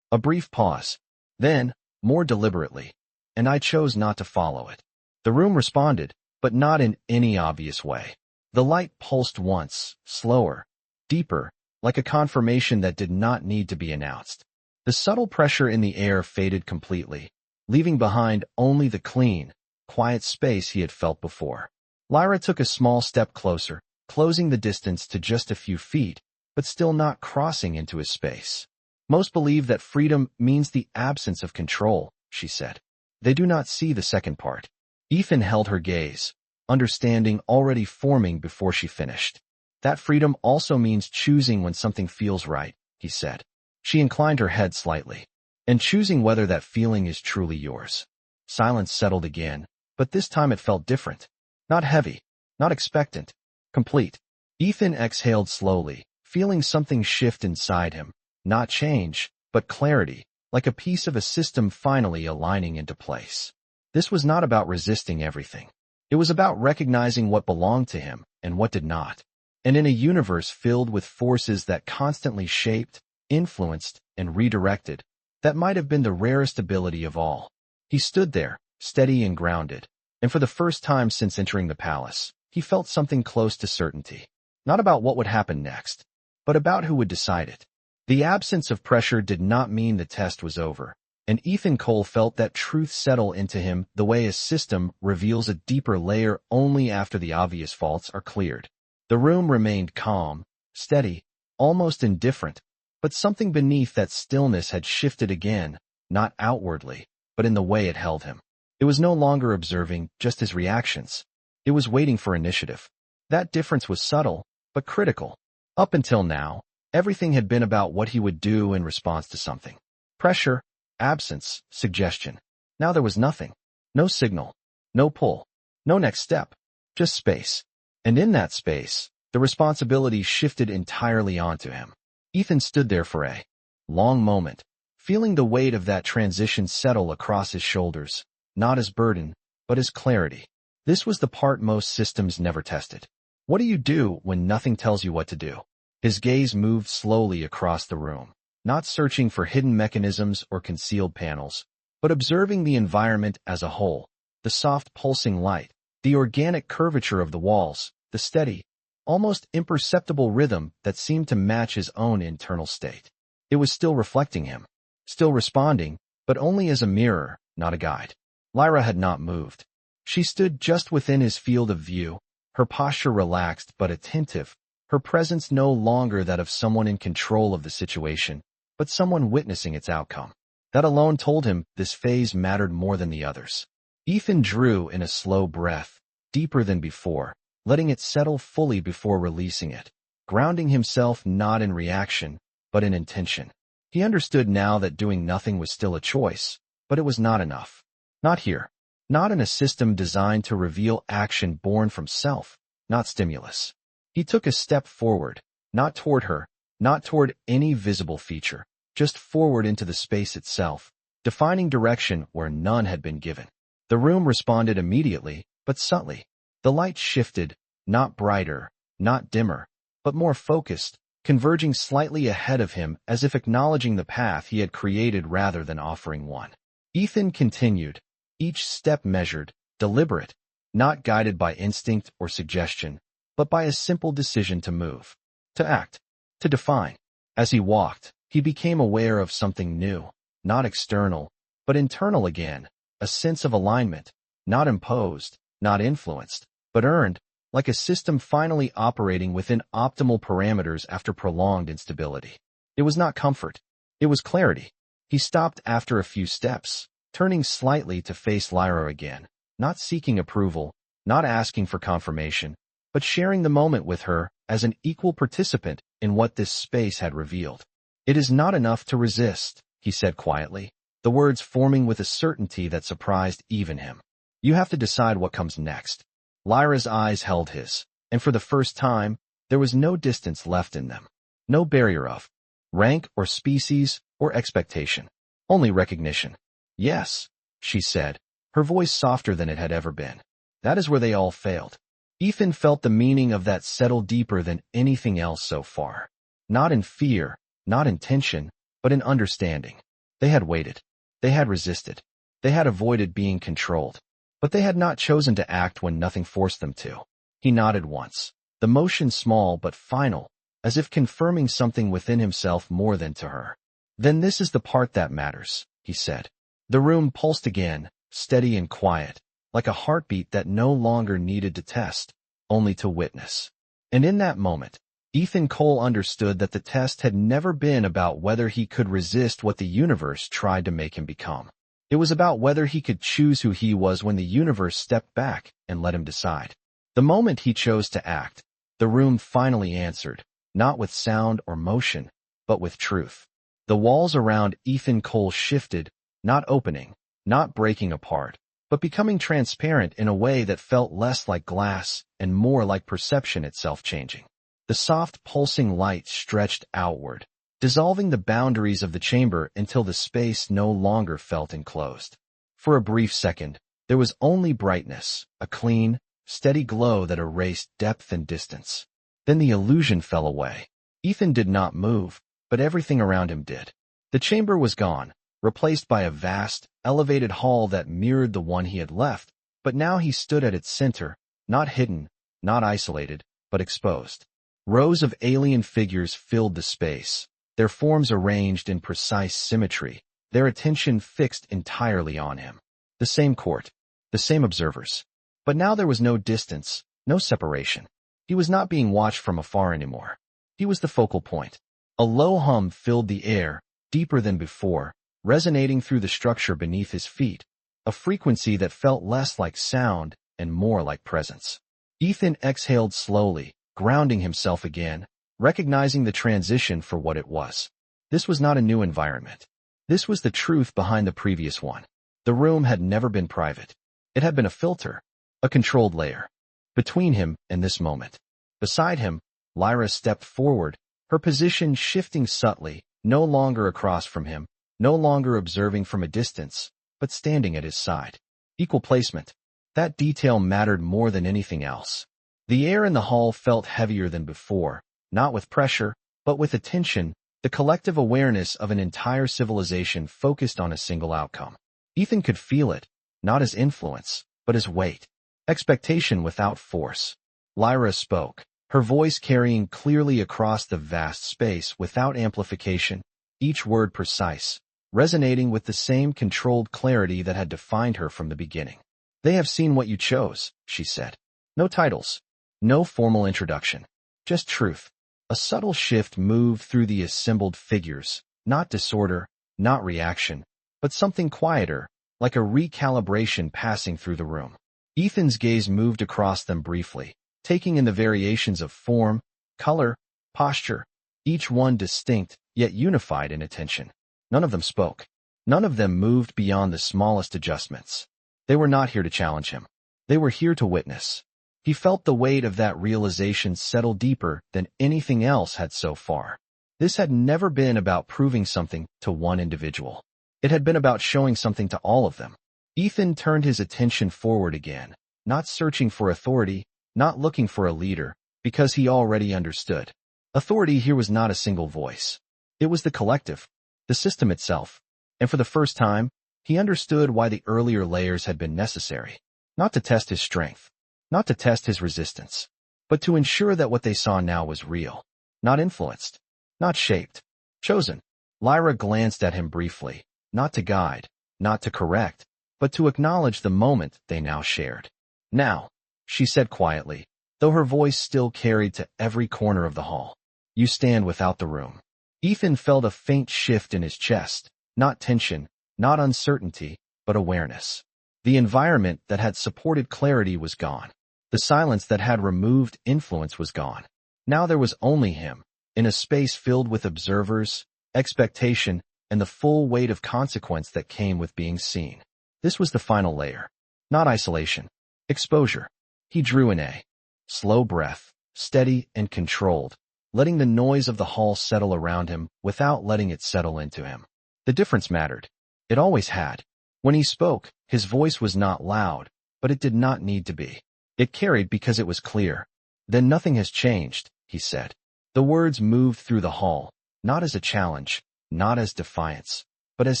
A brief pause. Then, more deliberately. And I chose not to follow it. The room responded, but not in any obvious way. The light pulsed once, slower, deeper, like a confirmation that did not need to be announced. The subtle pressure in the air faded completely, leaving behind only the clean, quiet space he had felt before. Lyra took a small step closer, closing the distance to just a few feet, but still not crossing into his space. Most believe that freedom means the absence of control, she said. They do not see the second part. Ethan held her gaze, understanding already forming before she finished. That freedom also means choosing when something feels right, he said. She inclined her head slightly. And choosing whether that feeling is truly yours. Silence settled again, but this time it felt different. Not heavy, not expectant, complete. Ethan exhaled slowly, feeling something shift inside him. Not change, but clarity, like a piece of a system finally aligning into place. This was not about resisting everything. It was about recognizing what belonged to him and what did not. And in a universe filled with forces that constantly shaped, influenced, and redirected, that might have been the rarest ability of all. He stood there, steady and grounded, and for the first time since entering the palace, he felt something close to certainty. Not about what would happen next, but about who would decide it. The absence of pressure did not mean the test was over, and Ethan Cole felt that truth settle into him the way a system reveals a deeper layer only after the obvious faults are cleared. The room remained calm, steady, almost indifferent, but something beneath that stillness had shifted again, not outwardly, but in the way it held him. It was no longer observing just his reactions. It was waiting for initiative. That difference was subtle, but critical. Up until now, everything had been about what he would do in response to something. Pressure, absence, suggestion. Now there was nothing. No signal. No pull. No next step. Just space. And in that space, the responsibility shifted entirely onto him. Ethan stood there for a long moment, feeling the weight of that transition settle across his shoulders, not as burden, but as clarity. This was the part most systems never tested. What do you do when nothing tells you what to do? His gaze moved slowly across the room, not searching for hidden mechanisms or concealed panels, but observing the environment as a whole, the soft pulsing light, the organic curvature of the walls, the steady, almost imperceptible rhythm that seemed to match his own internal state. It was still reflecting him, still responding, but only as a mirror, not a guide. Lyra had not moved. She stood just within his field of view, her posture relaxed but attentive, her presence no longer that of someone in control of the situation, but someone witnessing its outcome. That alone told him this phase mattered more than the others. Ethan drew in a slow breath, deeper than before, letting it settle fully before releasing it, grounding himself not in reaction, but in intention. He understood now that doing nothing was still a choice, but it was not enough. Not here. Not in a system designed to reveal action born from self, not stimulus. He took a step forward, not toward her, not toward any visible feature, just forward into the space itself, defining direction where none had been given. The room responded immediately, but subtly. The light shifted, not brighter, not dimmer, but more focused, converging slightly ahead of him as if acknowledging the path he had created rather than offering one. Ethan continued, each step measured, deliberate, not guided by instinct or suggestion, but by a simple decision to move, to act, to define. As he walked, he became aware of something new, not external, but internal again, a sense of alignment, not imposed, not influenced, but earned, like a system finally operating within optimal parameters after prolonged instability. It was not comfort. It was clarity. He stopped after a few steps, turning slightly to face Lyra again, not seeking approval, not asking for confirmation, but sharing the moment with her as an equal participant in what this space had revealed. "It is not enough to resist," he said quietly, the words forming with a certainty that surprised even him. "You have to decide what comes next." Lyra's eyes held his, and for the first time, there was no distance left in them. No barrier of rank or species or expectation. Only recognition. "Yes," she said, her voice softer than it had ever been. "That is where they all failed." Ethan felt the meaning of that settle deeper than anything else so far. Not in fear, not in tension, but in understanding. They had waited. They had resisted. They had avoided being controlled. But they had not chosen to act when nothing forced them to. He nodded once, the motion small but final, as if confirming something within himself more than to her. "Then this is the part that matters," he said. The room pulsed again, steady and quiet, like a heartbeat that no longer needed to test, only to witness. And in that moment, Ethan Cole understood that the test had never been about whether he could resist what the universe tried to make him become. It was about whether he could choose who he was when the universe stepped back and let him decide. The moment he chose to act, the room finally answered, not with sound or motion, but with truth. The walls around Ethan Cole shifted, not opening, not breaking apart, but becoming transparent in a way that felt less like glass and more like perception itself changing. The soft pulsing light stretched outward, dissolving the boundaries of the chamber until the space no longer felt enclosed. For a brief second, there was only brightness, a clean, steady glow that erased depth and distance. Then the illusion fell away. Ethan did not move, but everything around him did. The chamber was gone, replaced by a vast, elevated hall that mirrored the one he had left, but now he stood at its center, not hidden, not isolated, but exposed. Rows of alien figures filled the space, their forms arranged in precise symmetry, their attention fixed entirely on him. The same court, the same observers. But now there was no distance, no separation. He was not being watched from afar anymore. He was the focal point. A low hum filled the air, deeper than before, resonating through the structure beneath his feet, a frequency that felt less like sound and more like presence. Ethan exhaled slowly, grounding himself again, recognizing the transition for what it was. This was not a new environment. This was the truth behind the previous one. The room had never been private. It had been a filter, a controlled layer. Between him and this moment. Beside him, Lyra stepped forward, her position shifting subtly, no longer across from him, no longer observing from a distance, but standing at his side. Equal placement. That detail mattered more than anything else. The air in the hall felt heavier than before, not with pressure, but with attention, the collective awareness of an entire civilization focused on a single outcome. Ethan could feel it, not as influence, but as weight. Expectation without force. Lyra spoke, her voice carrying clearly across the vast space without amplification, each word precise, resonating with the same controlled clarity that had defined her from the beginning. "They have seen what you chose," she said. No titles. No formal introduction. Just truth. A subtle shift moved through the assembled figures, not disorder, not reaction, but something quieter, like a recalibration passing through the room. Ethan's gaze moved across them briefly, taking in the variations of form, color, posture, each one distinct, yet unified in attention. None of them spoke. None of them moved beyond the smallest adjustments. They were not here to challenge him. They were here to witness. He felt the weight of that realization settle deeper than anything else had so far. This had never been about proving something to one individual. It had been about showing something to all of them. Ethan turned his attention forward again, not searching for authority, not looking for a leader, because he already understood. Authority here was not a single voice. It was the collective, the system itself. And for the first time, he understood why the earlier layers had been necessary. Not to test his strength, not to test his resistance, but to ensure that what they saw now was real, not influenced, not shaped, chosen. Lyra glanced at him briefly, not to guide, not to correct, but to acknowledge the moment they now shared. Now, she said quietly, though her voice still carried to every corner of the hall. You stand without the room. Ethan felt a faint shift in his chest, not tension, not uncertainty, but awareness. The environment that had supported clarity was gone. The silence that had removed influence was gone. Now there was only him, in a space filled with observers, expectation, and the full weight of consequence that came with being seen. This was the final layer. Not isolation. Exposure. He drew in a slow breath, steady and controlled, letting the noise of the hall settle around him without letting it settle into him. The difference mattered. It always had. When he spoke, his voice was not loud, but it did not need to be. It carried because it was clear. Then nothing has changed, he said. The words moved through the hall, not as a challenge, not as defiance, but as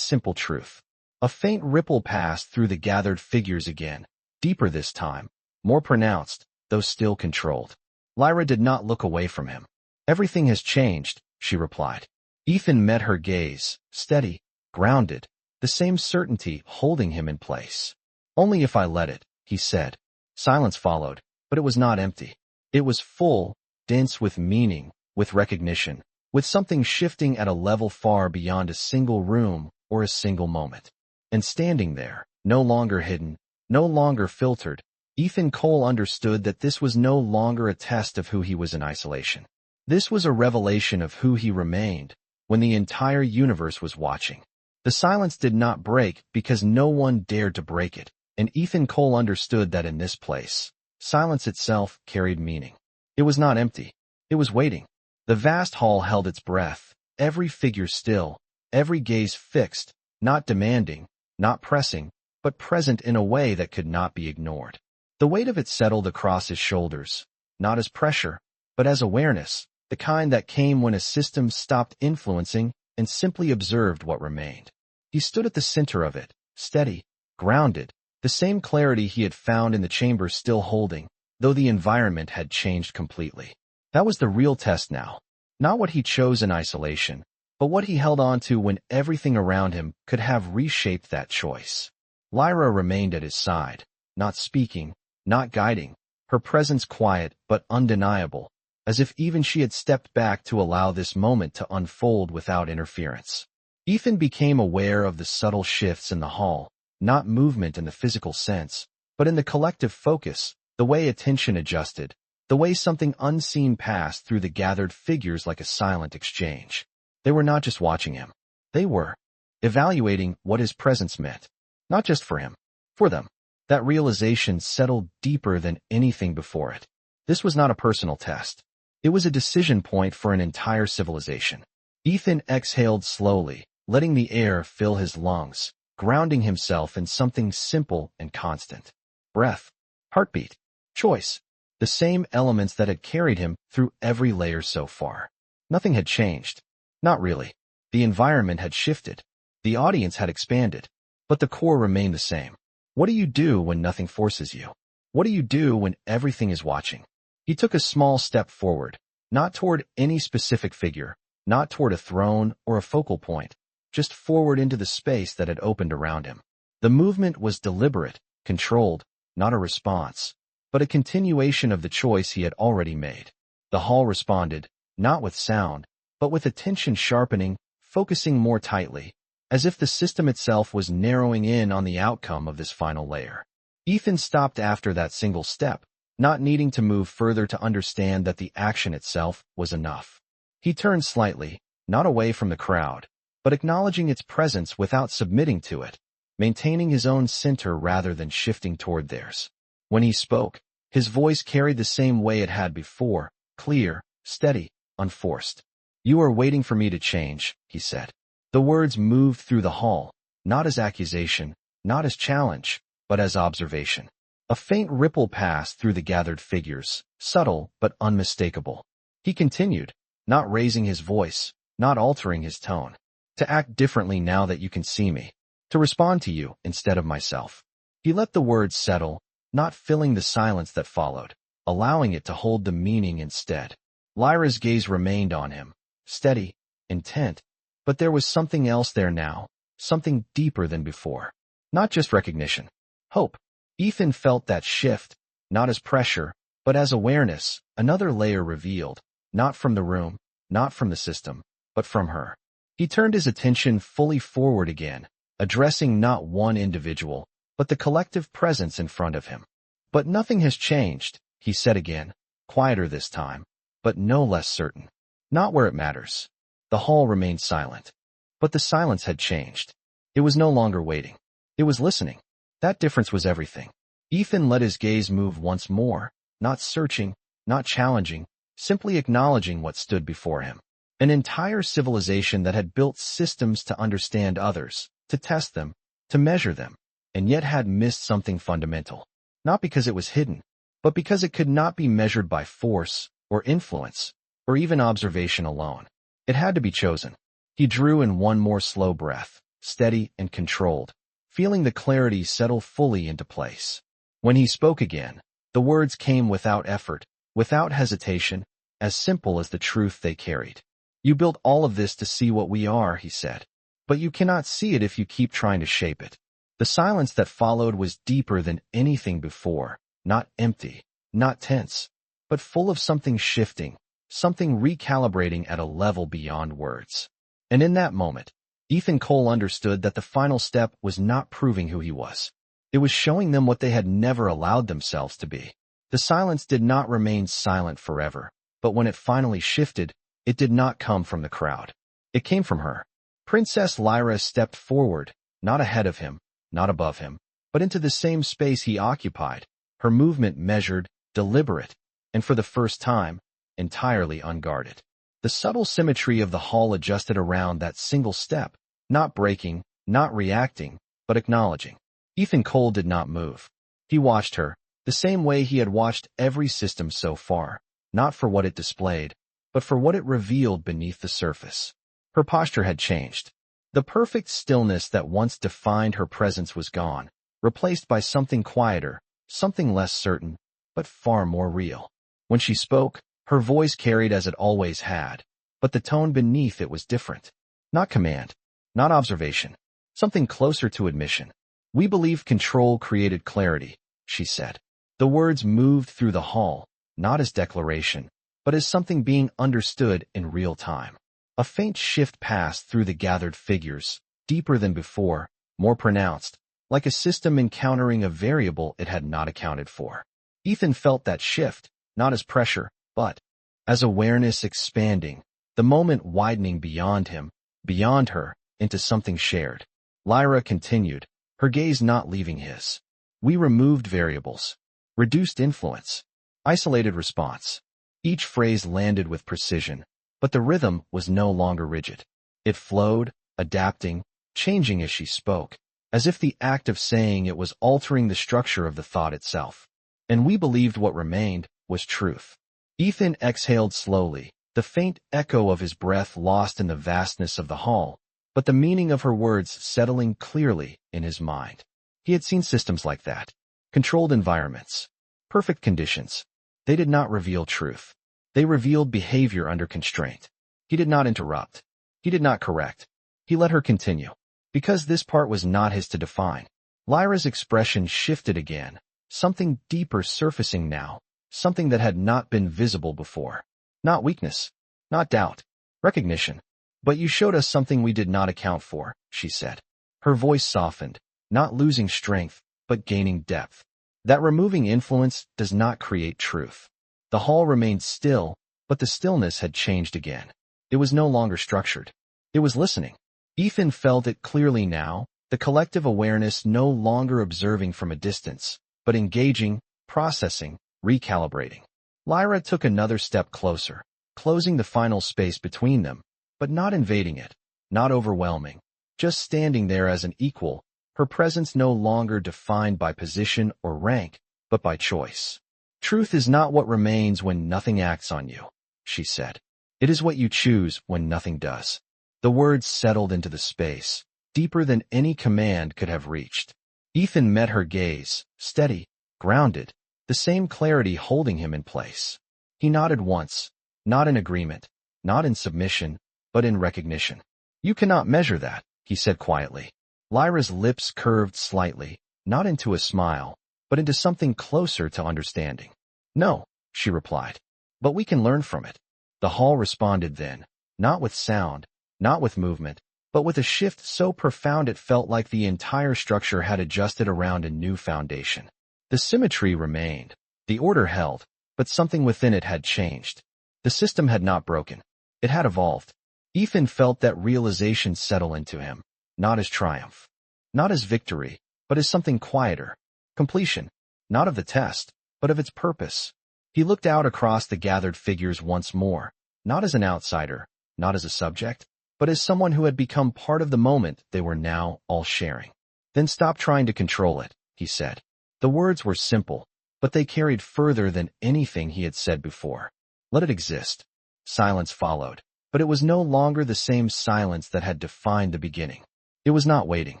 simple truth. A faint ripple passed through the gathered figures again, deeper this time, more pronounced, though still controlled. Lyra did not look away from him. Everything has changed, she replied. Ethan met her gaze, steady, grounded, the same certainty holding him in place. Only if I let it, he said. Silence followed, but it was not empty. It was full, dense with meaning, with recognition, with something shifting at a level far beyond a single room or a single moment. And standing there, no longer hidden, no longer filtered, Ethan Cole understood that this was no longer a test of who he was in isolation. This was a revelation of who he remained when the entire universe was watching. The silence did not break because no one dared to break it, and Ethan Cole understood that in this place, silence itself carried meaning. It was not empty. It was waiting. The vast hall held its breath, every figure still, every gaze fixed, not demanding, not pressing, but present in a way that could not be ignored. The weight of it settled across his shoulders, not as pressure, but as awareness, the kind that came when a system stopped influencing and simply observed what remained. He stood at the center of it, steady, grounded, the same clarity he had found in the chamber still holding, though the environment had changed completely. That was the real test now. Not what he chose in isolation, but what he held on to when everything around him could have reshaped that choice. Lyra remained at his side, not speaking, not guiding, her presence quiet but undeniable, as if even she had stepped back to allow this moment to unfold without interference. Ethan became aware of the subtle shifts in the hall, not movement in the physical sense, but in the collective focus, the way attention adjusted, the way something unseen passed through the gathered figures like a silent exchange. They were not just watching him. They were evaluating what his presence meant. Not just for him, for them. That realization settled deeper than anything before it. This was not a personal test. It was a decision point for an entire civilization. Ethan exhaled slowly, letting the air fill his lungs, grounding himself in something simple and constant. Breath, heartbeat, choice. The same elements that had carried him through every layer so far. Nothing had changed. Not really. The environment had shifted. The audience had expanded. But the core remained the same. What do you do when nothing forces you? What do you do when everything is watching? He took a small step forward, not toward any specific figure, not toward a throne or a focal point, just forward into the space that had opened around him. The movement was deliberate, controlled, not a response, but a continuation of the choice he had already made. The hall responded, not with sound, but with attention sharpening, focusing more tightly, as if the system itself was narrowing in on the outcome of this final layer. Ethan stopped after that single step, not needing to move further to understand that the action itself was enough. He turned slightly, not away from the crowd, but acknowledging its presence without submitting to it, maintaining his own center rather than shifting toward theirs. When he spoke, his voice carried the same way it had before, clear, steady, unforced. "You are waiting for me to change," he said. The words moved through the hall, not as accusation, not as challenge, but as observation. A faint ripple passed through the gathered figures, subtle but unmistakable. He continued, not raising his voice, not altering his tone. "To act differently now that you can see me. To respond to you instead of myself." He let the words settle, not filling the silence that followed, allowing it to hold the meaning instead. Lyra's gaze remained on him, steady, intent, but there was something else there now, something deeper than before. Not just recognition. Hope. Ethan felt that shift, not as pressure, but as awareness, another layer revealed, not from the room, not from the system, but from her. He turned his attention fully forward again, addressing not one individual, but the collective presence in front of him. "But nothing has changed," he said again, quieter this time, but no less certain. "Not where it matters." The hall remained silent. But the silence had changed. It was no longer waiting. It was listening. That difference was everything. Ethan let his gaze move once more, not searching, not challenging, simply acknowledging what stood before him. An entire civilization that had built systems to understand others, to test them, to measure them, and yet had missed something fundamental. Not because it was hidden, but because it could not be measured by force, or influence, or even observation alone. It had to be chosen. He drew in one more slow breath, steady and controlled, feeling the clarity settle fully into place. When he spoke again, the words came without effort, without hesitation, as simple as the truth they carried. "You built all of this to see what we are," he said, "but you cannot see it if you keep trying to shape it." The silence that followed was deeper than anything before, not empty, not tense, but full of something shifting, something recalibrating at a level beyond words. And in that moment, Ethan Cole understood that the final step was not proving who he was. It was showing them what they had never allowed themselves to be. The silence did not remain silent forever, but when it finally shifted, it did not come from the crowd. It came from her. Princess Lyra stepped forward, not ahead of him, not above him, but into the same space he occupied, her movement measured, deliberate, and for the first time, entirely unguarded. The subtle symmetry of the hall adjusted around that single step, not breaking, not reacting, but acknowledging. Ethan Cole did not move. He watched her, the same way he had watched every system so far, not for what it displayed, but for what it revealed beneath the surface. Her posture had changed. The perfect stillness that once defined her presence was gone, replaced by something quieter, something less certain, but far more real. When she spoke, her voice carried as it always had, but the tone beneath it was different. Not command, not observation, something closer to admission. "We believe control created clarity," she said. The words moved through the hall, not as declaration, but as something being understood in real time. A faint shift passed through the gathered figures, deeper than before, more pronounced, like a system encountering a variable it had not accounted for. Ethan felt that shift, not as pressure, but as awareness expanding, the moment widening beyond him, beyond her, into something shared. Lyra continued, her gaze not leaving his. "We removed variables, reduced influence, isolated response." Each phrase landed with precision, but the rhythm was no longer rigid. It flowed, adapting, changing as she spoke, as if the act of saying it was altering the structure of the thought itself. And we believed what remained was truth. Ethan exhaled slowly, the faint echo of his breath lost in the vastness of the hall, but the meaning of her words settling clearly in his mind. He had seen systems like that. Controlled environments. Perfect conditions. They did not reveal truth. They revealed behavior under constraint. He did not interrupt. He did not correct. He let her continue. Because this part was not his to define. Lyra's expression shifted again, something deeper surfacing now, something that had not been visible before. Not weakness. Not doubt. Recognition. But you showed us something we did not account for, she said. Her voice softened, not losing strength, but gaining depth. That removing influence does not create truth. The hall remained still, but the stillness had changed again. It was no longer structured. It was listening. Ethan felt it clearly now, the collective awareness no longer observing from a distance, but engaging, processing, recalibrating. Lyra took another step closer, closing the final space between them, but not invading it, not overwhelming, just standing there as an equal, her presence no longer defined by position or rank, but by choice. Truth is not what remains when nothing acts on you, she said. It is what you choose when nothing does. The words settled into the space, deeper than any command could have reached. Ethan met her gaze, steady, grounded, the same clarity holding him in place. He nodded once, not in agreement, not in submission, but in recognition. You cannot measure that, he said quietly. Lyra's lips curved slightly, not into a smile, but into something closer to understanding. No, she replied. But we can learn from it. The hall responded then, not with sound, not with movement, but with a shift so profound it felt like the entire structure had adjusted around a new foundation. The symmetry remained, the order held, but something within it had changed. The system had not broken. It had evolved. Ethan felt that realization settle into him, not as triumph, not as victory, but as something quieter. Completion, not of the test, but of its purpose. He looked out across the gathered figures once more, not as an outsider, not as a subject, but as someone who had become part of the moment they were now all sharing. Then stop trying to control it, he said. The words were simple, but they carried further than anything he had said before. Let it exist. Silence followed, but it was no longer the same silence that had defined the beginning. It was not waiting.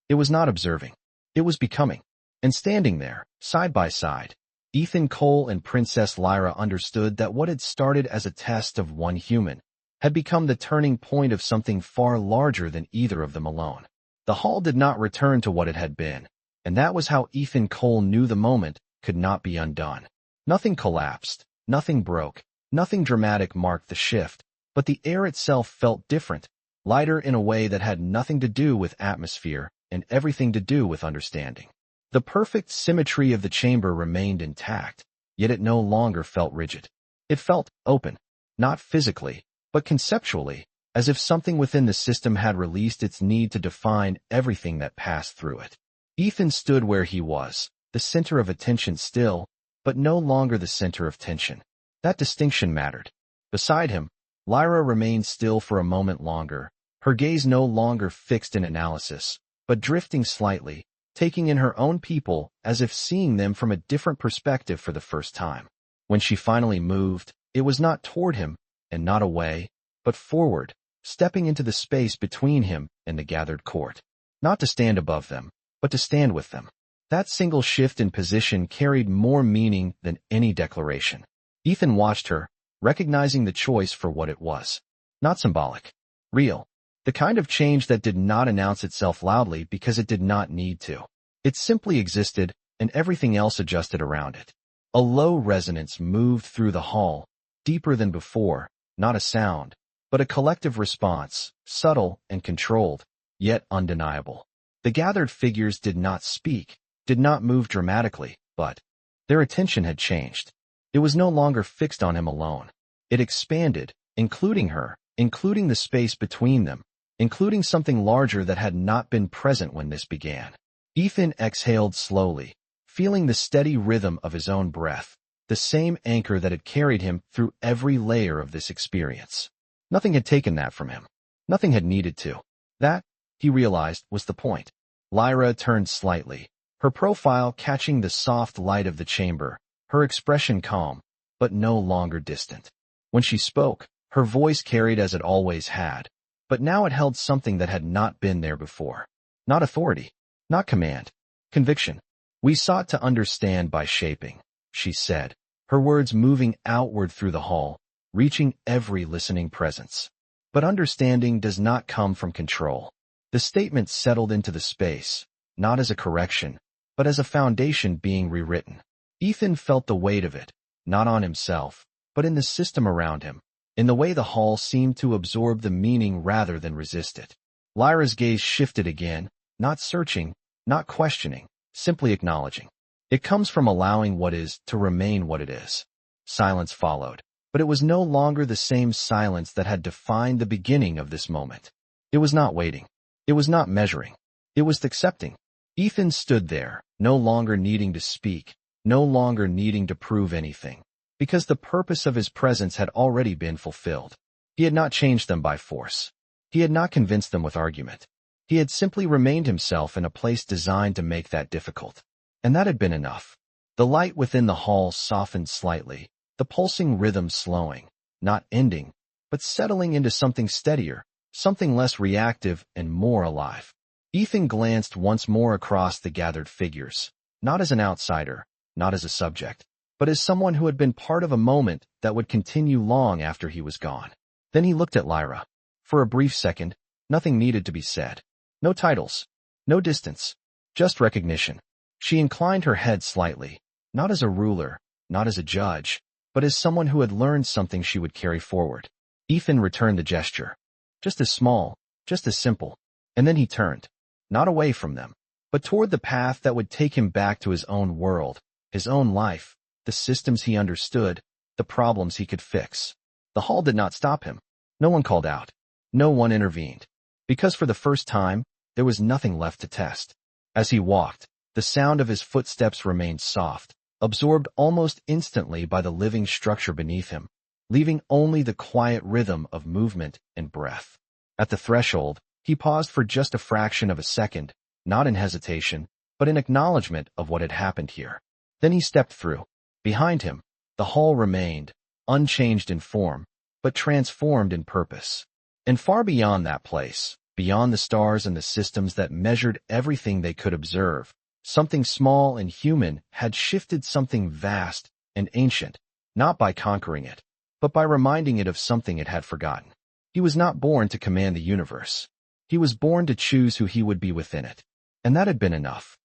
It was not observing. It was becoming. And standing there, side by side, Ethan Cole and Princess Lyra understood that what had started as a test of one human had become the turning point of something far larger than either of them alone. The hall did not return to what it had been, and that was how Ethan Cole knew the moment could not be undone. Nothing collapsed, nothing broke, nothing dramatic marked the shift, but the air itself felt different, lighter in a way that had nothing to do with atmosphere and everything to do with understanding. The perfect symmetry of the chamber remained intact, yet it no longer felt rigid. It felt open, not physically, but conceptually, as if something within the system had released its need to define everything that passed through it. Ethan stood where he was, the center of attention still, but no longer the center of tension. That distinction mattered. Beside him, Lyra remained still for a moment longer, her gaze no longer fixed in analysis, but drifting slightly, taking in her own people as if seeing them from a different perspective for the first time. When she finally moved, it was not toward him, and not away, but forward, stepping into the space between him and the gathered court. Not to stand above them, but to stand with them. That single shift in position carried more meaning than any declaration. Ethan watched her, recognizing the choice for what it was. Not symbolic. Real. The kind of change that did not announce itself loudly because it did not need to. It simply existed, and everything else adjusted around it. A low resonance moved through the hall, deeper than before, not a sound, but a collective response, subtle and controlled, yet undeniable. The gathered figures did not speak, did not move dramatically, but their attention had changed. It was no longer fixed on him alone. It expanded, including her, including the space between them, including something larger that had not been present when this began. Ethan exhaled slowly, feeling the steady rhythm of his own breath, the same anchor that had carried him through every layer of this experience. Nothing had taken that from him. Nothing had needed to. That, he realized, was the point. Lyra turned slightly, her profile catching the soft light of the chamber, her expression calm, but no longer distant. When she spoke, her voice carried as it always had, but now it held something that had not been there before. Not authority, not command, conviction. We sought to understand by shaping, she said, her words moving outward through the hall, reaching every listening presence. But understanding does not come from control. The statement settled into the space, not as a correction, but as a foundation being rewritten. Ethan felt the weight of it, not on himself, but in the system around him. in the way the hall seemed to absorb the meaning rather than resist it. Lyra's gaze shifted again, not searching, not questioning, simply acknowledging. It comes from allowing what is to remain what it is. Silence followed, but it was no longer the same silence that had defined the beginning of this moment. It was not waiting. It was not measuring. It was accepting. Ethan stood there, no longer needing to speak, no longer needing to prove anything, because the purpose of his presence had already been fulfilled. He had not changed them by force. He had not convinced them with argument. He had simply remained himself in a place designed to make that difficult. And that had been enough. The light within the hall softened slightly, the pulsing rhythm slowing, not ending, but settling into something steadier, something less reactive and more alive. Ethan glanced once more across the gathered figures, not as an outsider, not as a subject, but as someone who had been part of a moment that would continue long after he was gone. Then he looked at Lyra. For a brief second, nothing needed to be said. No titles, no distance, just recognition. She inclined her head slightly, not as a ruler, not as a judge, but as someone who had learned something she would carry forward. Ethan returned the gesture. Just as small, just as simple. And then he turned, not away from them, but toward the path that would take him back to his own world, his own life, the systems he understood, the problems he could fix. The hall did not stop him. No one called out. No one intervened. Because for the first time, there was nothing left to test. As he walked, the sound of his footsteps remained soft, absorbed almost instantly by the living structure beneath him, leaving only the quiet rhythm of movement and breath. At the threshold, he paused for just a fraction of a second, not in hesitation, but in acknowledgement of what had happened here. Then he stepped through. Behind him, the hall remained, unchanged in form, but transformed in purpose. And far beyond that place, beyond the stars and the systems that measured everything they could observe, something small and human had shifted something vast and ancient, not by conquering it, but by reminding it of something it had forgotten. He was not born to command the universe. He was born to choose who he would be within it. And that had been enough.